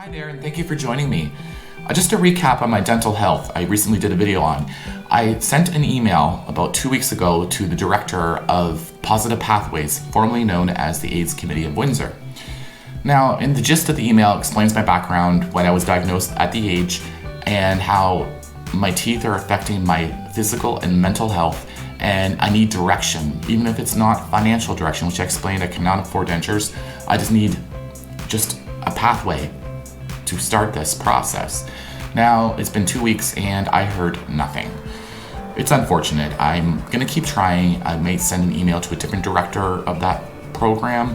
Hi there, and thank you for joining me. Just a recap on my dental health I recently did a video on. I sent an email about 2 weeks ago to the director of Positive Pathways, formerly known as the AIDS Committee of Windsor. Now, in the gist of the email, it explains my background, when I was diagnosed at the age, and how my teeth are affecting my physical and mental health, and I need direction, even if it's not financial direction, which I explained I cannot afford dentures. I just need a pathway to start this process. Now, it's been 2 weeks and I heard nothing. It's unfortunate. I'm gonna keep trying. I may send an email to a different director of that program.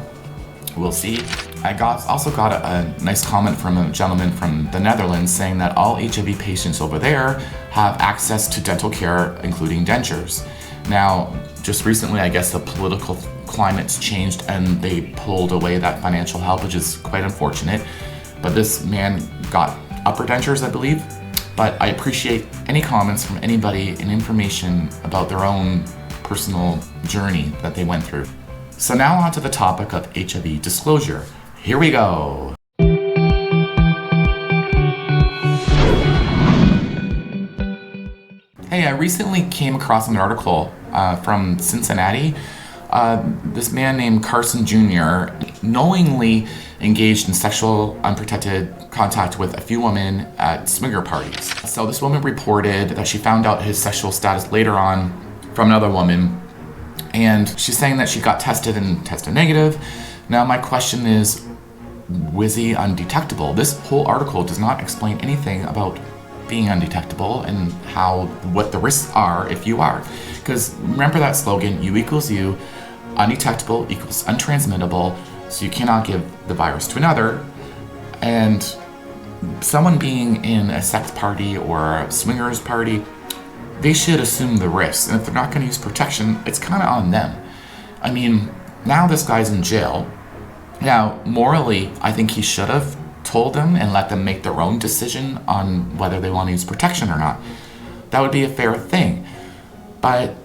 We'll see. I also got a nice comment from a gentleman from the Netherlands saying that all HIV patients over there have access to dental care, including dentures. Now, just recently, I guess the political climate's changed and they pulled away that financial help, which is quite unfortunate. But this man got upper dentures, I believe. But I appreciate any comments from anybody and information about their own personal journey that they went through. So now on to the topic of HIV disclosure. Here we go. Hey, I recently came across an article from Cincinnati. This man named Carson Jr. knowingly engaged in sexual unprotected contact with a few women at swinger parties. So this woman reported that she found out his sexual status later on from another woman, and she's saying that she got tested and tested negative. Now my question is, was he undetectable? This whole article does not explain anything about being undetectable and what the risks are if you are. Because remember that slogan, you equals you, undetectable equals untransmittable, so you cannot give the virus to another. And someone being in a sex party or a swingers party, they should assume the risk. And if they're not going to use protection, it's kind of on them. I mean, now this guy's in jail. Now, morally, I think he should have told them and let them make their own decision on whether they want to use protection or not. That would be a fair thing. But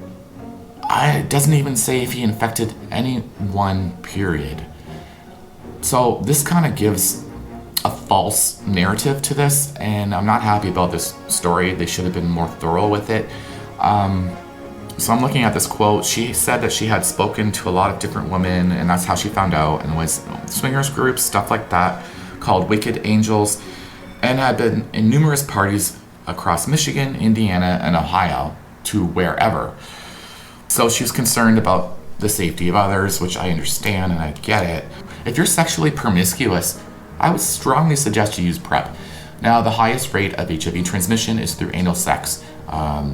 it doesn't even say if he infected anyone, period. So this kind of gives a false narrative to this, and I'm not happy about this story. They should have been more thorough with it. So I'm looking at this quote. She said that she had spoken to a lot of different women, and that's how she found out, and it was swingers groups, stuff like that, called Wicked Angels, and had been in numerous parties across Michigan, Indiana, and Ohio to wherever. So she was concerned about the safety of others, which I understand and I get it. If you're sexually promiscuous, I would strongly suggest you use PrEP. Now, the highest rate of HIV transmission is through anal sex.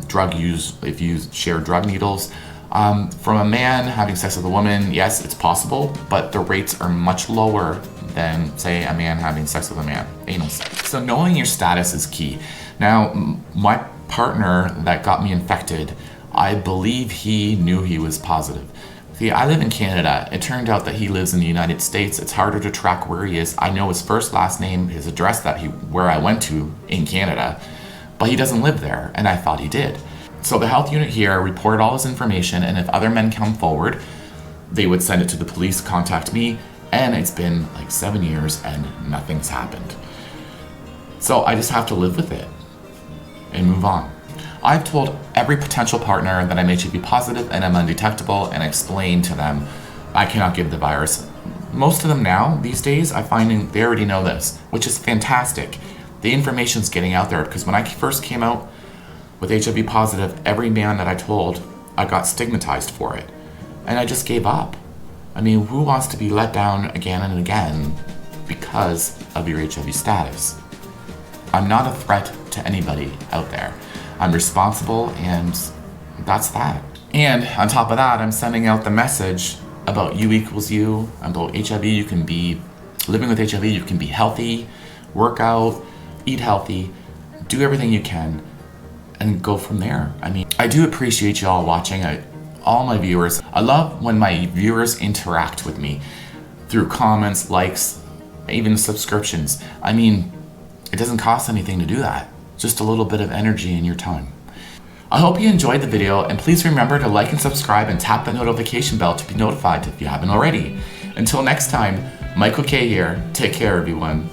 Drug use, if you share drug needles. From a man having sex with a woman, yes, it's possible, but the rates are much lower than, say, a man having sex with a man, anal sex. So knowing your status is key. Now, my partner that got me infected, I believe he knew he was positive. See, I live in Canada. It turned out that he lives in the United States. It's harder to track where he is. I know his first, last name, his address where I went to in Canada, but he doesn't live there, and I thought he did. So the health unit here reported all this information, and if other men come forward, they would send it to the police, contact me, and it's been like 7 years and nothing's happened. So I just have to live with it and move on. I've told every potential partner that I'm HIV positive and I'm undetectable, and I explained to them I cannot give the virus. Most of them now, these days, I'm finding they already know this, which is fantastic. The information's getting out there, because when I first came out with HIV positive, every man that I told, I got stigmatized for it. And I just gave up. I mean, who wants to be let down again and again because of your HIV status? I'm not a threat to anybody out there. I'm responsible, and that's that. And on top of that, I'm sending out the message about you equals you, about HIV. You can be living with HIV, you can be healthy, work out, eat healthy, do everything you can, and go from there. I mean, I do appreciate you all watching, all my viewers. I love when my viewers interact with me through comments, likes, even subscriptions. I mean, it doesn't cost anything to do that. Just a little bit of energy in your time. I hope you enjoyed the video, and please remember to like and subscribe and tap the notification bell to be notified if you haven't already. Until next time, Michael K here. Take care, everyone.